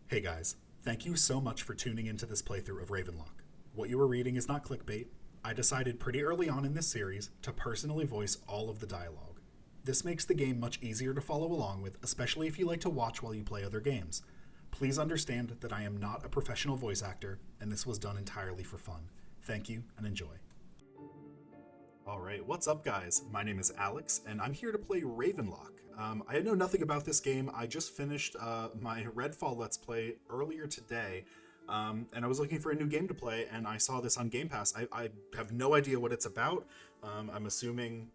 Hey guys, thank you so much for tuning into this playthrough of Ravenlock. What you are reading is not clickbait. I decided pretty early on in this series to personally voice all of the dialogue. This makes the game much easier to follow along with, especially if you like to watch while you play other games. Please understand that I am not a professional voice actor, and this was done entirely for fun. Thank you, and enjoy. Alright, what's up guys? My name is Alex, and I'm here to play Ravenlock. I know nothing about this game. I just finished my Redfall Let's Play earlier today, and I was looking for a new game to play, and I saw this on Game Pass. I have no idea what it's about. I'm assuming,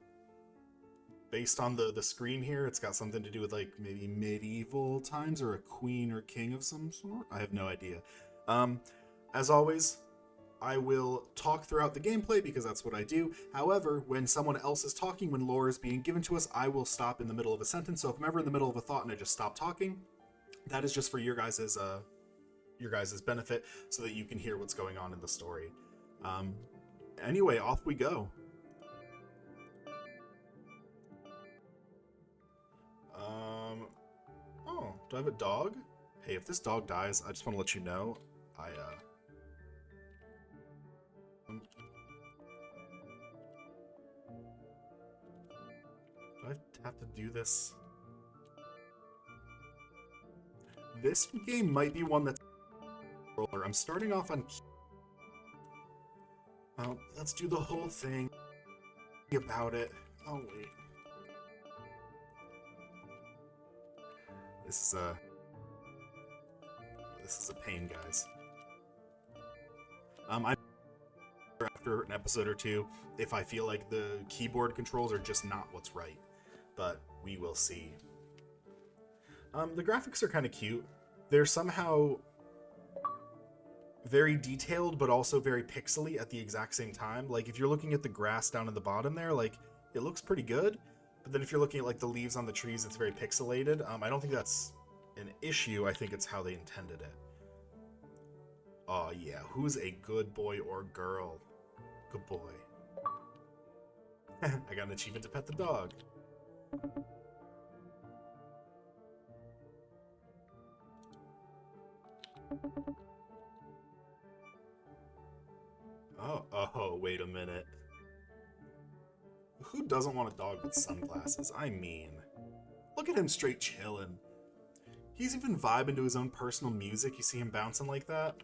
based on the screen here, it's got something to do with like maybe medieval times or a queen or king of some sort. I have no idea. As always, I will talk throughout the gameplay because that's what I do. However, when someone else is talking, when lore is being given to us, I will stop in the middle of a sentence. So if I'm ever in the middle of a thought and I just stop talking, that is just for your guys' benefit so that you can hear what's going on in the story. Anyway, off we go. Oh, do I have a dog? Hey, if this dog dies, I just want to let you know, do I have to do this? This game might be one that's roller. I'm starting off on. Oh, let's do the whole thing about it. Oh wait, this is a pain, guys. I after an episode or two if I feel like the keyboard controls are just not what's right, but we will see. The graphics are kind of cute. They're somehow very detailed, but also very pixely at the exact same time. Like, if you're looking at the grass down at the bottom there, like, it looks pretty good. But then if you're looking at, like, the leaves on the trees, it's very pixelated. I don't think that's an issue. I think it's how they intended it. Oh, yeah. Who's a good boy or girl? Good boy. I got an achievement to pet the dog. Oh, wait a minute. Who doesn't want a dog with sunglasses? I mean, look at him straight chilling. He's even vibing to his own personal music. You see him bouncing like that?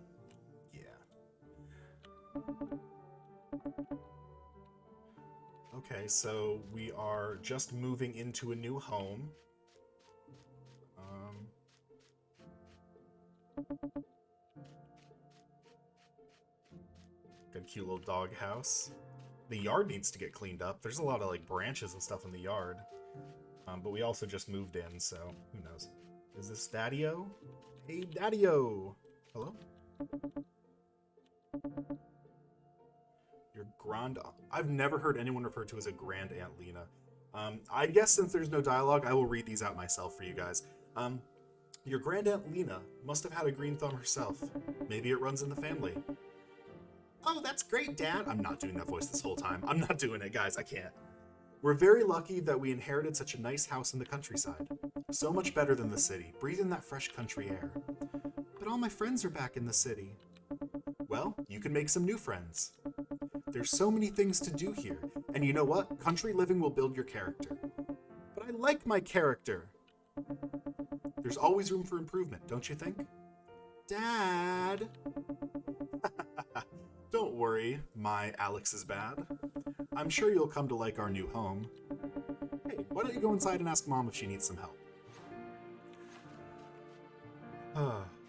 Yeah. Okay, so we are just moving into a new home. Got a cute little dog house. The yard needs to get cleaned up. There's a lot of like branches and stuff in the yard. But we also just moved in, so who knows? Is this Daddy-O? Hey, Daddy-O! Hello? Your grand... I've never heard anyone referred to as a Grand Aunt Lena. I guess since there's no dialogue, I will read these out myself for you guys. Your Grand Aunt Lena must have had a green thumb herself. Maybe it runs in the family. Oh, that's great, Dad. I'm not doing that voice this whole time. I'm not doing it, guys. I can't. We're very lucky that we inherited such a nice house in the countryside. So much better than the city, breathing that fresh country air. But all my friends are back in the city. Well, you can make some new friends. There's so many things to do here, and you know what? Country living will build your character. But I like my character. There's always room for improvement, don't you think? Dad! Don't worry, my Alex is bad. I'm sure you'll come to like our new home. Hey, why don't you go inside and ask Mom if she needs some help?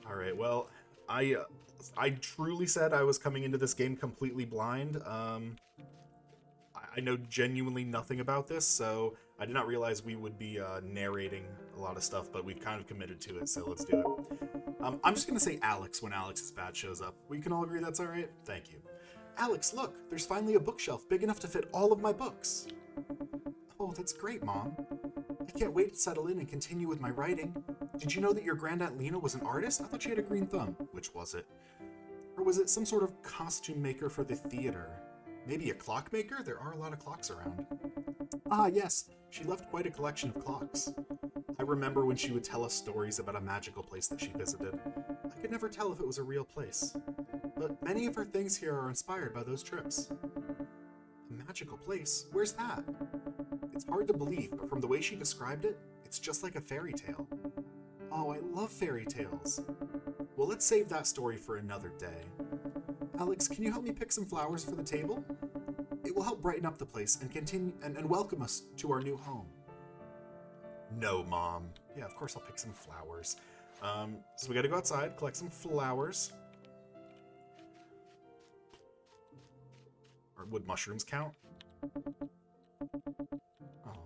Alright, well, I truly said I was coming into this game completely blind. I know genuinely nothing about this, so I did not realize we would be narrating a lot of stuff, but we've kind of committed to it, so let's do it. I'm just going to say Alex when Alex's badge shows up. We can all agree that's alright? Thank you. Alex, look, there's finally a bookshelf big enough to fit all of my books. Oh, that's great, Mom. I can't wait to settle in and continue with my writing. Did you know that your Grand Aunt Lena was an artist? I thought she had a green thumb. Which was it? Or was it some sort of costume maker for the theater? Maybe a clockmaker? There are a lot of clocks around. Ah, yes. She left quite a collection of clocks. I remember when she would tell us stories about a magical place that she visited. I could never tell if it was a real place, but many of her things here are inspired by those trips. A magical place? Where's that? It's hard to believe, but from the way she described it, it's just like a fairy tale. Oh, I love fairy tales. Well, let's save that story for another day. Alex, can you help me pick some flowers for the table? It will help brighten up the place and continue and welcome us to our new home. No, Mom. Yeah, of course I'll pick some flowers. So we gotta go outside, collect some flowers. Or would mushrooms count? Oh.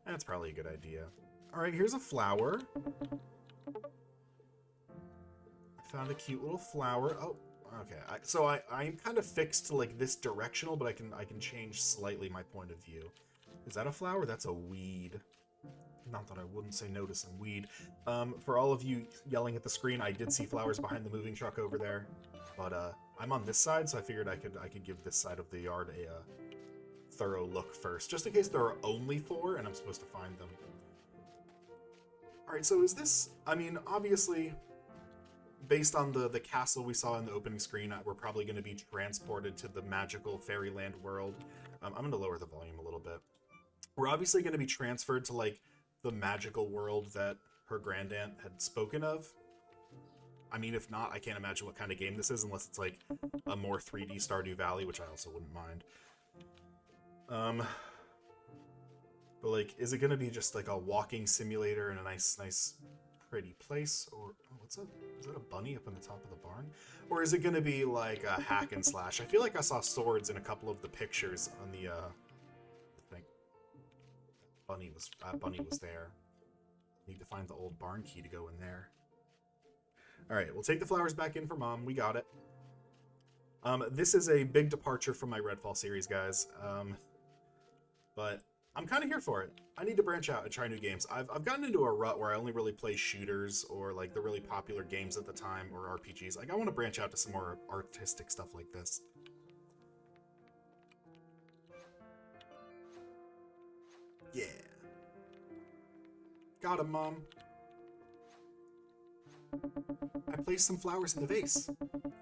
That's probably a good idea. Alright, here's a flower. I found a cute little flower. Oh, okay. I'm kind of fixed to like this directional, but I can change slightly my point of view. Is that a flower? That's a weed. Not that I wouldn't say no to some weed. For all of you yelling at the screen, I did see flowers behind the moving truck over there, but I'm on this side, so I figured I could give this side of the yard a thorough look first, just in case there are only 4 and I'm supposed to find them. All right, so is this? I mean, obviously, based on the castle we saw in the opening screen, we're probably going to be transported to the magical fairyland world. I'm going to lower the volume a little bit. We're obviously going to be transferred to like the magical world that her grandaunt had spoken of. I mean, if not, I can't imagine what kind of game this is unless it's like a more 3D Stardew Valley, which I also wouldn't mind. But like, is it going to be just like a walking simulator in a nice, pretty place? Or oh, what's that? Is that a bunny up in the top of the barn? Or is it going to be like a hack and slash? I feel like I saw swords in a couple of the pictures on the thing. Bunny was there. Need to find the old barn key to go in there. All right, we'll take the flowers back in for Mom. We got it. This is a big departure from my Redfall series, guys. But I'm kind of here for it. I need to branch out and try new games. I've gotten into a rut where I only really play shooters or like the really popular games at the time or RPGs. Like I want to branch out to some more artistic stuff like this. Yeah. Got him, Mom. I placed some flowers in the vase.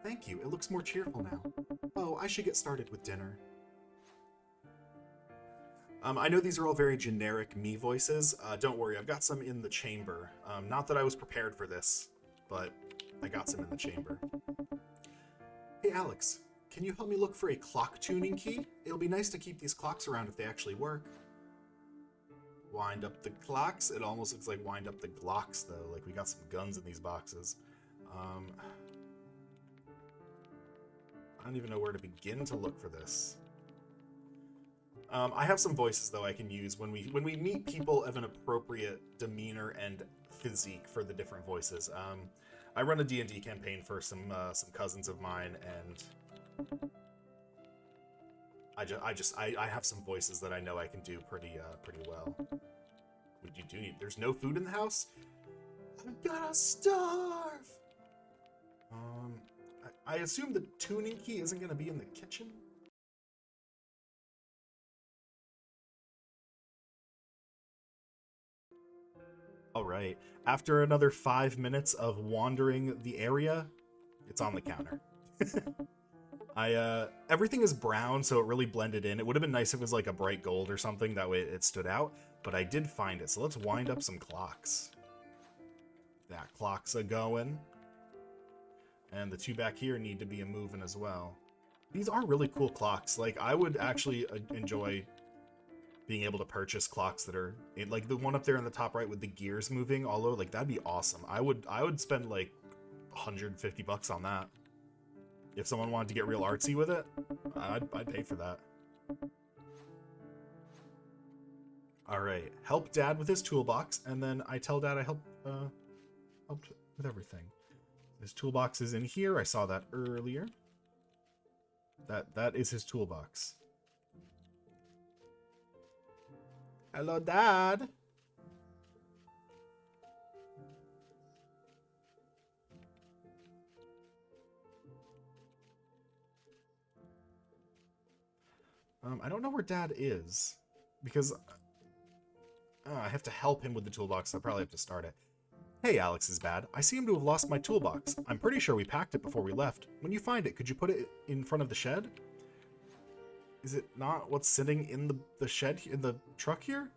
Thank you, it looks more cheerful now. Oh, I should get started with dinner. I know these are all very generic me voices. Don't worry, I've got some in the chamber. Not that I was prepared for this, but I got some in the chamber. Hey Alex, can you help me look for a clock tuning key? It'll be nice to keep these clocks around if they actually work. Wind up the clocks? It almost looks like wind up the Glocks, though. Like we got some guns in these boxes. I don't even know where to begin to look for this. I have some voices, though, I can use when we meet people of an appropriate demeanor and physique for the different voices. I run a D&D campaign for some cousins of mine, and I have some voices that I know I can do pretty well. What you do need? There's no food in the house? I'm gonna starve! I assume the tuning key isn't gonna be in the kitchen? Alright, after another 5 minutes of wandering the area, it's on the counter. Everything is brown, so it really blended in. It would have been nice if it was like a bright gold or something, that way it stood out, but I did find it, so let's wind up some clocks. That clock's a-going. And the 2 back here need to be a-moving as well. These are really cool clocks. Like, I would actually enjoy being able to purchase clocks that are like the one up there in the top right with the gears moving all over. Like, that'd be awesome. I would spend like $150 on that. If someone wanted to get real artsy with it, I'd pay for that. All right, help Dad with his toolbox, and then I tell Dad I helped with everything. His toolbox is in here. I saw that earlier. That is his toolbox. Hello, Dad. I don't know where Dad is, because I have to help him with the toolbox, so I'll probably have to start it. Hey, Alex is bad. I seem to have lost my toolbox. I'm pretty sure we packed it before we left. When you find it, could you put it in front of the shed? Is it not what's sitting in the shed, in the truck here?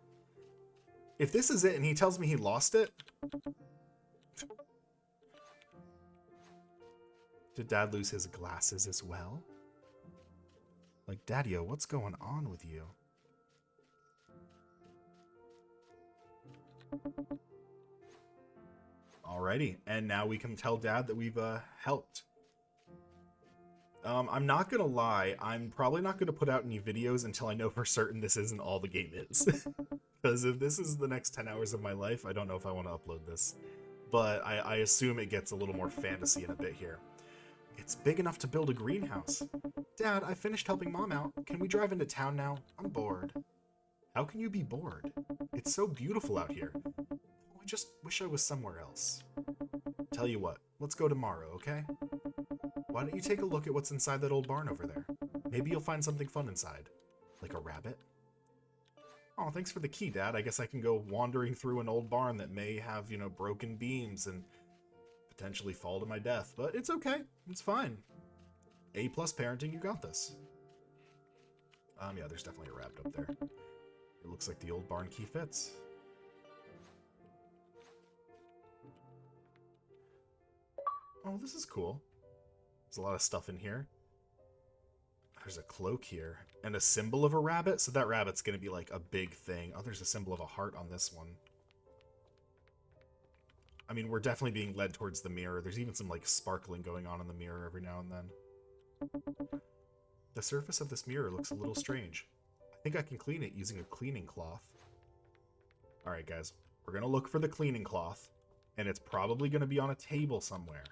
If this is it and he tells me he lost it... Did Dad lose his glasses as well? Like, Daddy-o, what's going on with you? Alrighty, and now we can tell Dad that we've helped. I'm not gonna lie, I'm probably not gonna put out any videos until I know for certain this isn't all the game is. Because if this is the next 10 hours of my life, I don't know if I want to upload this. But I assume it gets a little more fantasy in a bit here. It's big enough to build a greenhouse. Dad, I finished helping Mom out. Can we drive into town now? I'm bored. How can you be bored? It's so beautiful out here. I just wish I was somewhere else. Tell you what, let's go tomorrow, okay? Why don't you take a look at what's inside that old barn over there? Maybe you'll find something fun inside. Like a rabbit? Oh, thanks for the key, Dad. I guess I can go wandering through an old barn that may have, you know, broken beams and potentially fall to my death. But it's okay. It's fine. A+ parenting, you got this. Yeah, there's definitely a rabbit up there. It looks like the old barn key fits. Oh, this is cool. There's a lot of stuff in here. There's a cloak here. And a symbol of a rabbit? So that rabbit's going to be like a big thing. Oh, there's a symbol of a heart on this one. I mean, we're definitely being led towards the mirror. There's even some like sparkling going on in the mirror every now and then. The surface of this mirror looks a little strange. I think I can clean it using a cleaning cloth. Alright guys, we're going to look for the cleaning cloth. And it's probably going to be on a table somewhere.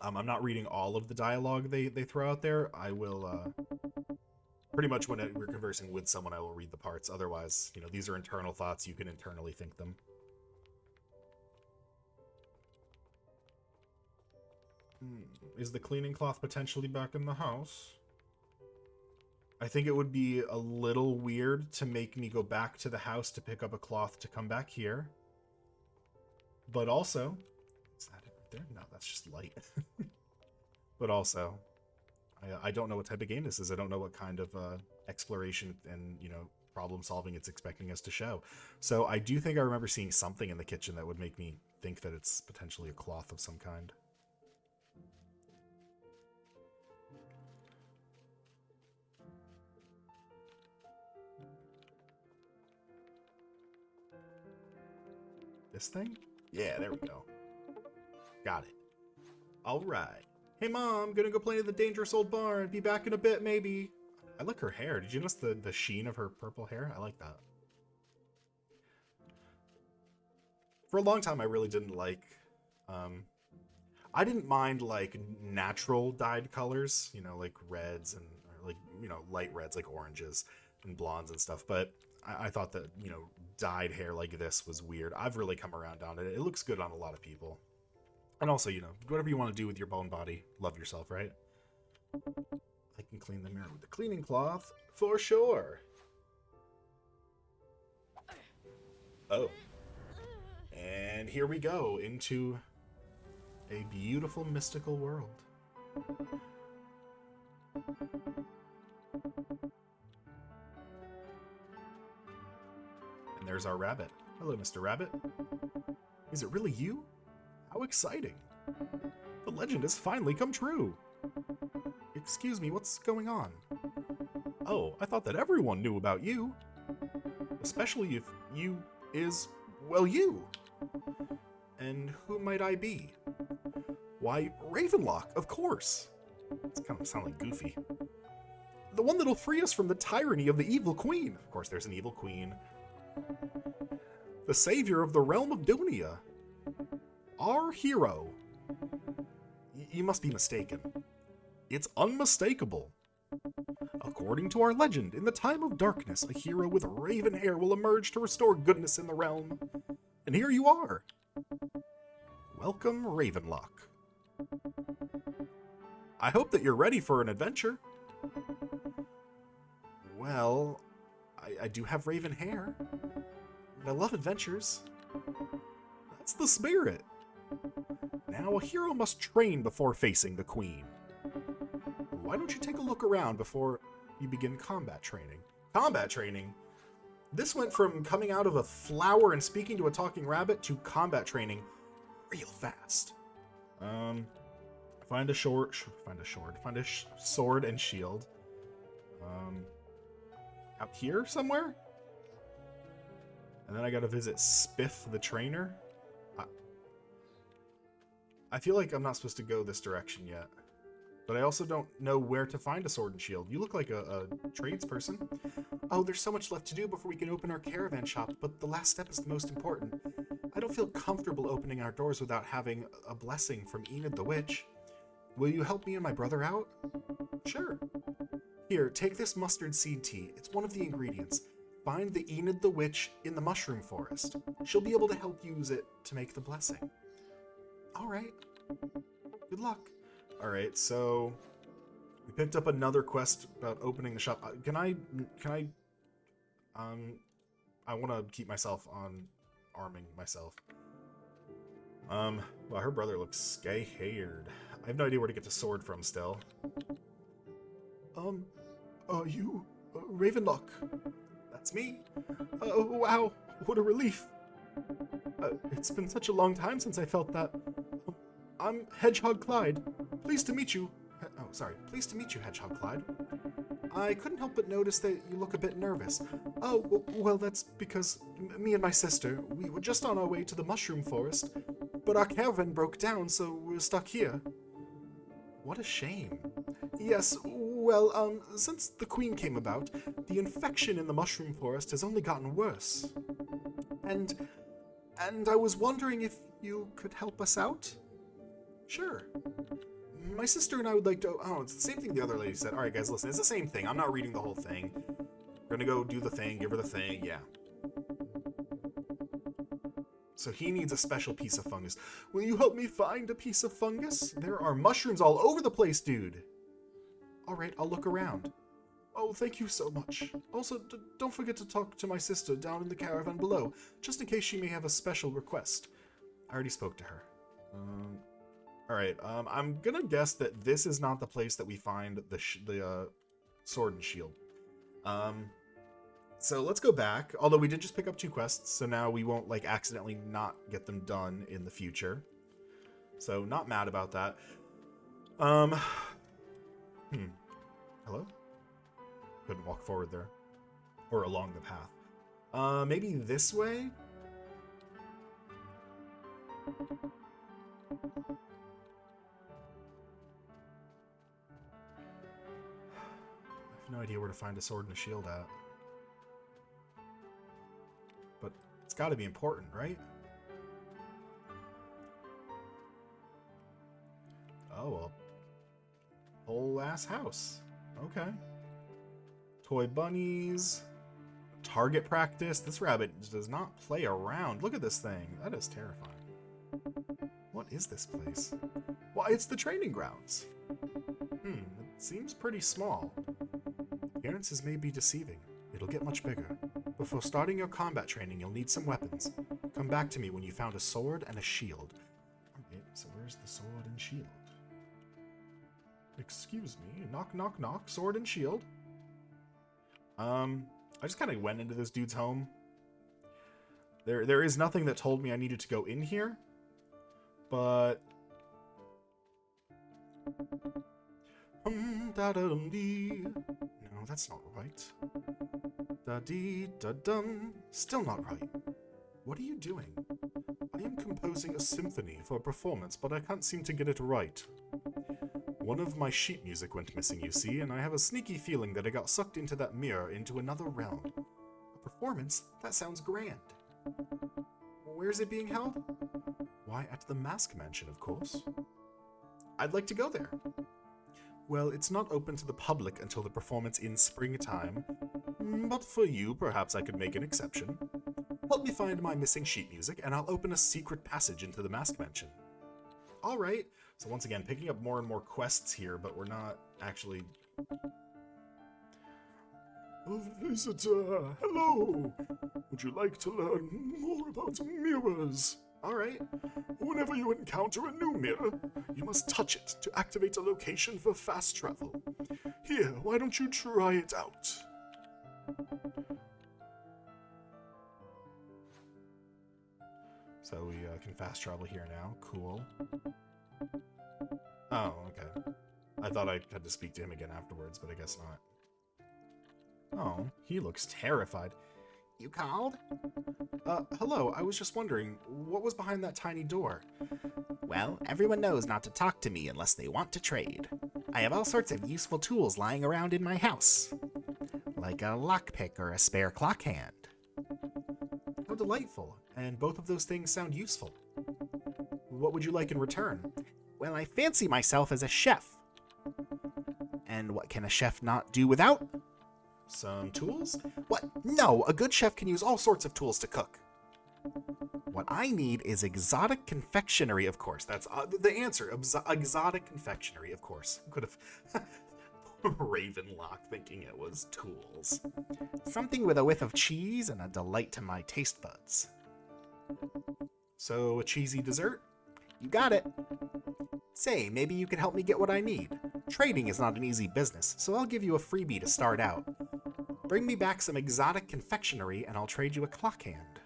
I'm not reading all of the dialogue they throw out there. I will, pretty much when we're conversing with someone, I will read the parts. Otherwise, you know, these are internal thoughts. You can internally think them. Is the cleaning cloth potentially back in the house? I think it would be a little weird to make me go back to the house to pick up a cloth to come back here. But also... Is that it right there? No, that's just light. But also, I don't know what type of game this is. I don't know what kind of exploration and, you know, problem solving it's expecting us to show. So I do think I remember seeing something in the kitchen that would make me think that it's potentially a cloth of some kind. This thing? Yeah, there we go. Got it. All right. Hey, Mom, gonna go play in the dangerous old barn. Be back in a bit, maybe. I like her hair. Did you notice the sheen of her purple hair? I like that. For a long time, I really didn't like... I didn't mind, like, natural dyed colors. You know, like reds and, or like, you know, light reds, like oranges and blondes and stuff. But I thought that, you know, dyed hair like this was weird. I've really come around on it. It looks good on a lot of people. And also, you know, whatever you want to do with your bone body, love yourself, right? I can clean the mirror with the cleaning cloth, for sure. Oh. And here we go into a beautiful mystical world. And there's our rabbit. Hello, Mr. Rabbit. Is it really you? How exciting. The legend has finally come true. Excuse me, what's going on? Oh, I thought that everyone knew about you. Especially if you is, well, you. And who might I be? Why, Ravenlock, of course. It's kind of sounding goofy. The one that'll free us from the tyranny of the evil queen. Of course, there's an evil queen. The savior of the realm of Dunia. Our hero. You must be mistaken. It's unmistakable. According to our legend, in the time of darkness, a hero with raven hair will emerge to restore goodness in the realm. And here you are. Welcome, Ravenlock. I hope that you're ready for an adventure. Well, I do have raven hair. And I love adventures. That's the spirit. Now a hero must train before facing the queen. Why don't you take a look around before you begin combat training? Combat training? This went from coming out of a flower and speaking to a talking rabbit to combat training real fast. Find a sword and shield. Out here somewhere? And then I gotta visit Spiff the trainer. I feel like I'm not supposed to go this direction yet. But I also don't know where to find a sword and shield. You look like a tradesperson. Oh, there's so much left to do before we can open our caravan shop, but the last step is the most important. I don't feel comfortable opening our doors without having a blessing from Enid the Witch. Will you help me and my brother out? Sure. Here, take this mustard seed tea. It's one of the ingredients. Find the Enid the Witch in the mushroom forest. She'll be able to help use it to make the blessing. All right. Good luck. All right, so we picked up another quest about opening the shop. I want to keep myself on arming myself. Well, her brother looks sky-haired. I have no idea where to get the sword from still. Are you Ravenlock? That's me. Wow, what a relief. It's been such a long time since I felt that. I'm Hedgehog Clyde. Pleased to meet you. Pleased to meet you, Hedgehog Clyde. I couldn't help but notice that you look a bit nervous. Oh, well, that's because me and my sister, we were just on our way to the mushroom forest, but our caravan broke down, so we're stuck here. What a shame. Yes, well, since the queen came about, the infection in the mushroom forest has only gotten worse. And I was wondering if you could help us out? Sure. My sister and I would like to... Oh, it's the same thing the other lady said. All right, guys, listen. It's the same thing. I'm not reading the whole thing. We're going to go do the thing, give her the thing. Yeah. So he needs a special piece of fungus. Will you help me find a piece of fungus? There are mushrooms all over the place, dude. All right, I'll look around. Oh, thank you so much. Also, don't forget to talk to my sister down in the caravan below, just in case she may have a special request. I already spoke to her. Alright, I'm gonna guess that this is not the place that we find the sword and shield. So let's go back, although we did just pick up 2 quests, so now we won't, like, accidentally not get them done in the future. So, not mad about that. Hello? Couldn't walk forward there. Or along the path. Maybe this way? I have no idea where to find a sword and a shield at. But it's got to be important, right? Oh, well. Whole ass house. Okay. Toy bunnies. Target practice. This rabbit does not play around. Look at this thing. That is terrifying. What is this place? Why, it's the training grounds. It seems pretty small. Appearances may be deceiving. It'll get much bigger. Before starting your combat training, you'll need some weapons. Come back to me when you found a sword and a shield. Okay, so where's the sword and shield? Excuse me. Knock, knock, knock. Sword and shield. I just kind of went into this dude's home. There is nothing that told me I needed to go in here. But... No, that's not right. Da-dee-da-dum. Still not right. What are you doing? I am composing a symphony for a performance, but I can't seem to get it right. One of my sheet music went missing, you see, and I have a sneaky feeling that I got sucked into that mirror into another realm. A performance? That sounds grand. Where's it being held? Why, at the Mask Mansion, of course. I'd like to go there. Well, it's not open to the public until the performance in springtime, but for you, perhaps I could make an exception. Help me find my missing sheet music, and I'll open a secret passage into the Mask Mansion. All right. So once again, picking up more and more quests here, but we're not actually... A visitor! Hello! Would you like to learn more about mirrors? Alright. Whenever you encounter a new mirror, you must touch it to activate a location for fast travel. Here, why don't you try it out? So we can fast travel here now. Cool. Oh, okay. I thought I had to speak to him again afterwards, but I guess not. Oh, he looks terrified. You called? Hello, I was just wondering, what was behind that tiny door? Well, everyone knows not to talk to me unless they want to trade. I have all sorts of useful tools lying around in my house, like a lockpick or a spare clock hand. How delightful, and both of those things sound useful. What would you like in return? Well, I fancy myself as a chef. And what can a chef not do without? Some tools? What? No, a good chef can use all sorts of tools to cook. What I need is exotic confectionery, of course. That's the answer. Exotic confectionery, of course. Could have Ravenlock thinking it was tools. Something with a whiff of cheese and a delight to my taste buds. So, a cheesy dessert? You got it. Say, maybe you can help me get what I need. Trading is not an easy business, so I'll give you a freebie to start out. Bring me back some exotic confectionery and I'll trade you a clock hand.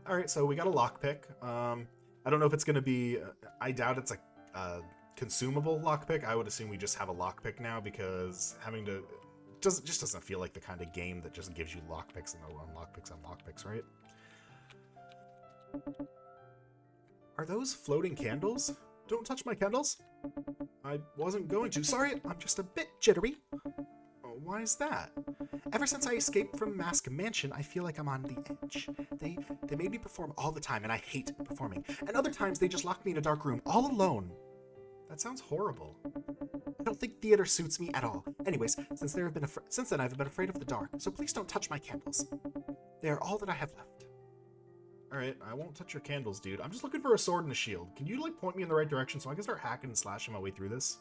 Alright, so we got a lockpick. I don't know if it's going to be... I doubt it's a consumable lockpick. I would assume we just have a lockpick now because having to... just doesn't feel like the kind of game that just gives you lockpicks and lockpicks, right? Are those floating candles? Don't touch my candles. I wasn't going to. Sorry, I'm just a bit jittery. Why is that? Ever since I escaped from Mask Mansion, I feel like I'm on the edge. They made me perform all the time, and I hate performing. And other times, they just lock me in a dark room, all alone. That sounds horrible. I don't think theater suits me at all. Anyways, since then I've been afraid of the dark, so please don't touch my candles. They are all that I have left. Alright, I won't touch your candles, dude. I'm just looking for a sword and a shield. Can you, like, point me in the right direction so I can start hacking and slashing my way through this?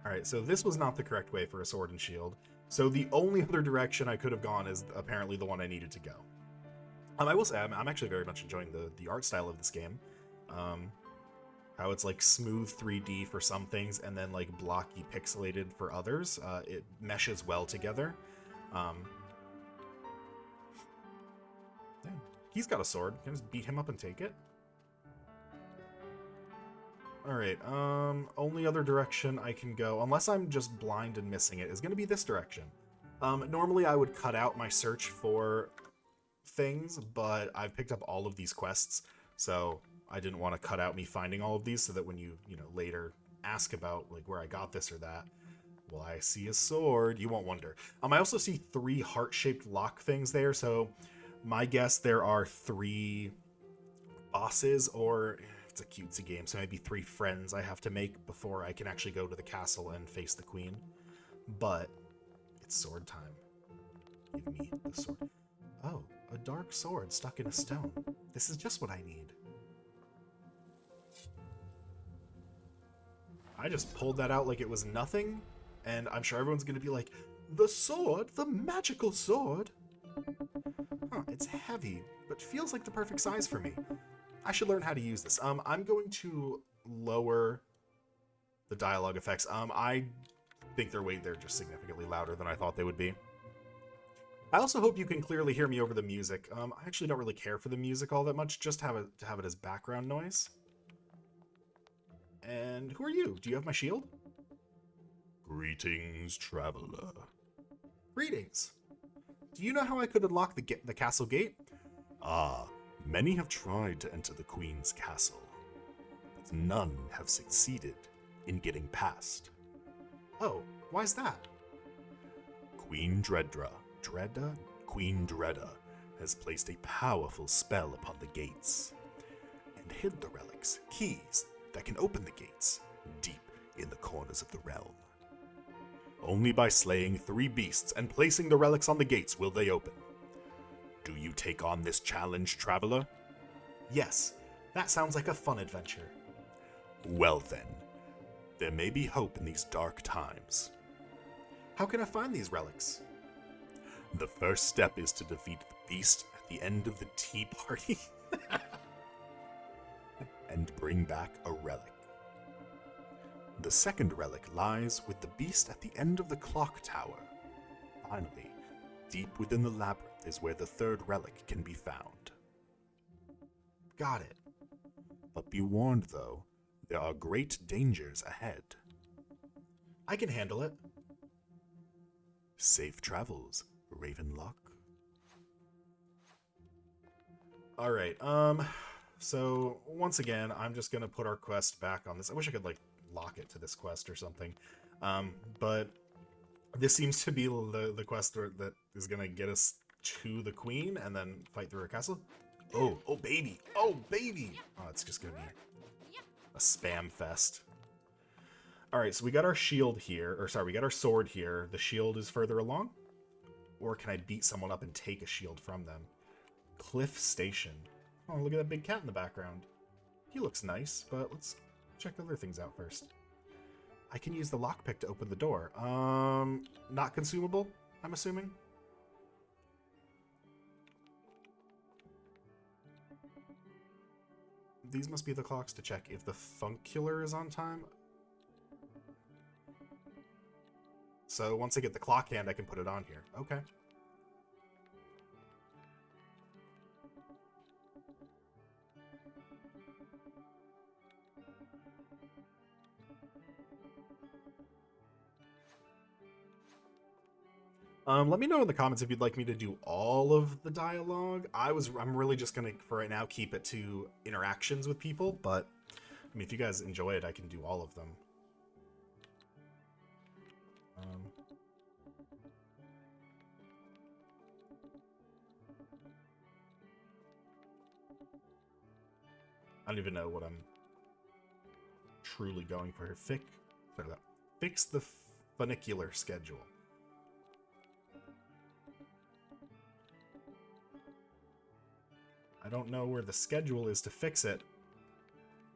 Alright, so this was not the correct way for a sword and shield. So the only other direction I could have gone is apparently the one I needed to go. I will say, I'm actually very much enjoying the art style of this game. How it's like smooth 3D for some things and then like blocky pixelated for others. It meshes well together. Yeah. He's got a sword. Can I just beat him up and take it? Alright, only other direction I can go, unless I'm just blind and missing it, is going to be this direction. Normally I would cut out my search for things, but I've picked up all of these quests, so I didn't want to cut out me finding all of these so that when you later ask about like where I got this or that, well, I see a sword, you won't wonder. I also see 3 heart-shaped lock things there, so my guess there are 3 bosses, or it's a cutesy game, so maybe 3 friends I have to make before I can actually go to the castle and face the queen. But it's sword time. Give me the sword. Oh, a dark sword stuck in a stone. This is just what I need. I just pulled that out like it was nothing, and I'm sure everyone's going to be like, the sword? The magical sword? Huh, it's heavy, but feels like the perfect size for me. I should learn how to use this. I'm going to lower the dialogue effects. I think they're just significantly louder than I thought they would be. I also hope you can clearly hear me over the music. I actually don't really care for the music all that much, just to have it as background noise. And who are you? Do you have my shield? Greetings, traveler. Greetings. Do you know how I could unlock the castle gate? Ah, many have tried to enter the Queen's castle, but none have succeeded in getting past. Oh, why's that? Queen Dredda has placed a powerful spell upon the gates and hid the relics, keys that can open the gates, deep in the corners of the realm. Only by slaying 3 beasts and placing the relics on the gates will they open. Do you take on this challenge, traveler? Yes, That sounds like a fun adventure. Well then, there may be hope in these dark times. How can I find these relics? The first step is to defeat the beast at the end of the tea party and bring back a relic. The second relic lies with the beast at the end of the clock tower. Finally, deep within the labyrinth is where the third relic can be found. Got it. But be warned though, there are great dangers ahead. I can handle it. Safe travels, Ravenlock. Alright, so once again, I'm just gonna put our quest back on this. I wish I could, like, lock it to this quest or something. But this seems to be the quest that is gonna get us to the queen and then fight through her castle. Oh baby! Oh baby! Oh, it's just gonna be a spam fest. Alright, so we got our shield here, or sorry, we got our sword here. The shield is further along? Or can I beat someone up and take a shield from them? Cliff Station. Oh, look at that big cat in the background. He looks nice, but let's check other things out first. I can use the lockpick to open the door. Not consumable, I'm assuming? These must be the clocks to check if the funcular is on time. So once I get the clock hand, I can put it on here. Okay. Let me know in the comments if you'd like me to do all of the dialogue. I'm really just gonna, for right now, keep it to interactions with people, but I mean, if you guys enjoy it, I can do all of them. I don't even know what I'm truly going for here. Fix the funicular schedule. I don't know where the schedule is to fix it.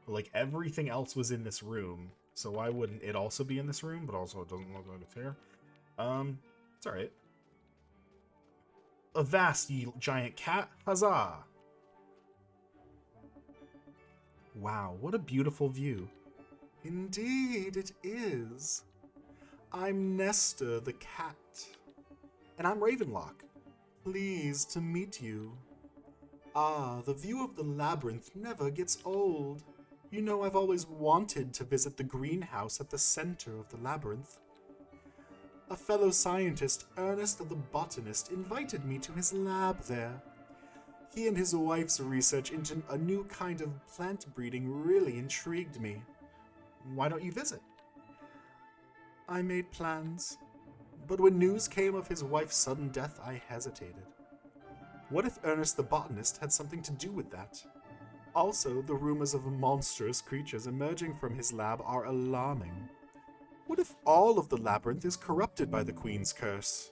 But, like, everything else was in this room, so why wouldn't it also be in this room? But also it doesn't look like it's here. It's alright. Avast, ye giant cat! Huzzah! Wow, what a beautiful view. Indeed it is. I'm Nestor the cat. And I'm Ravenlock. Pleased to meet you. Ah, the view of the labyrinth never gets old. You know, I've always wanted to visit the greenhouse at the center of the labyrinth. A fellow scientist, Ernest the botanist, invited me to his lab there. He and his wife's research into a new kind of plant breeding really intrigued me. Why don't you visit? I made plans, but when news came of his wife's sudden death, I hesitated. What if Ernest the botanist had something to do with that? Also, the rumors of monstrous creatures emerging from his lab are alarming. What if all of the labyrinth is corrupted by the Queen's curse?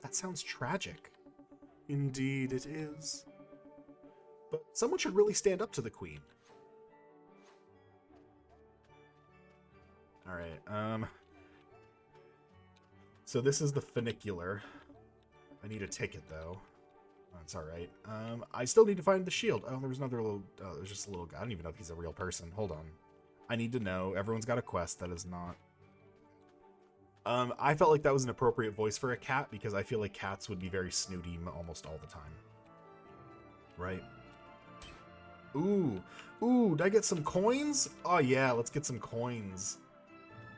That sounds tragic. Indeed it is. But someone should really stand up to the Queen. Alright, so this is the funicular. I need a ticket, though. That's alright. I still need to find the shield. Oh, there was another little... Oh, there's just a little guy. I don't even know if he's a real person. Hold on. I need to know. Everyone's got a quest that is not... I felt like that was an appropriate voice for a cat, because I feel like cats would be very snooty almost all the time. Right? Ooh. Ooh, did I get some coins? Oh, yeah, let's get some coins.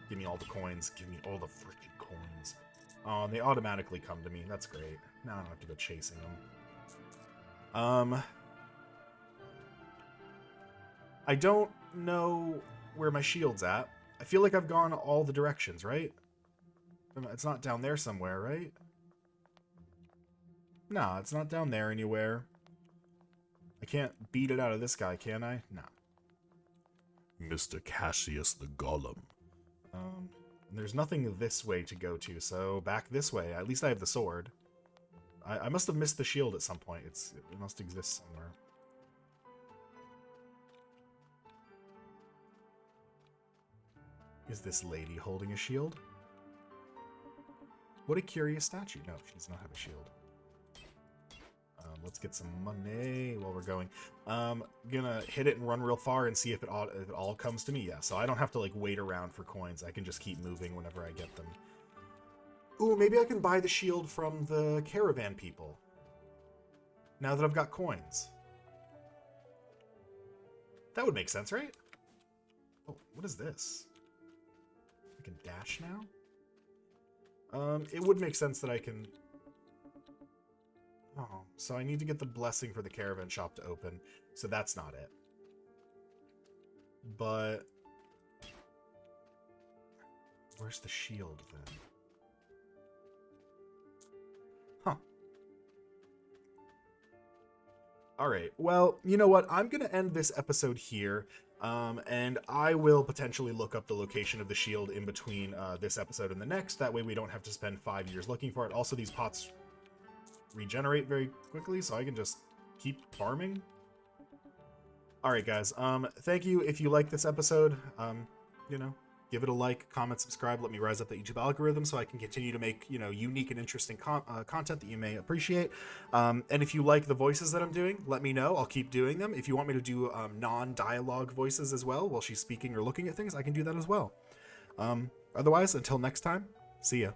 Give me all the coins. Give me all the freaking coins. Oh, they automatically come to me. That's great. Now I don't have to go chasing them. I don't know where my shield's at. I feel like I've gone all the directions, right? It's not down there somewhere, right? No, it's not down there anywhere. I can't beat it out of this guy, can I? No. Mr. Cassius the Golem. There's nothing this way to go to, so back this way. At least I have the sword. I must have missed the shield at some point. It must exist somewhere. Is this lady holding a shield? What a curious statue. No, she does not have a shield. Let's get some money while we're going. Gonna hit it and run real far and see if it all comes to me. Yeah, so I don't have to like wait around for coins. I can just keep moving whenever I get them. Ooh, maybe I can buy the shield from the caravan people. Now that I've got coins. That would make sense, right? Oh, what is this? I can dash now? It would make sense that I can... Oh, so I need to get the blessing for the caravan shop to open, so that's not it. But... where's the shield, then? Huh. Alright, well, you know what? I'm going to end this episode here, and I will potentially look up the location of the shield in between this episode and the next. That way we don't have to spend 5 years looking for it. Also, these pots regenerate very quickly, so I can just keep farming. Alright, guys. Thank you. If you like this episode, you know, give it a like, comment, subscribe. Let me rise up the YouTube algorithm so I can continue to make, you know, unique and interesting content that you may appreciate. And if you like the voices that I'm doing, let me know. I'll keep doing them. If you want me to do non-dialogue voices as well while she's speaking or looking at things, I can do that as well. Otherwise, until next time, see ya.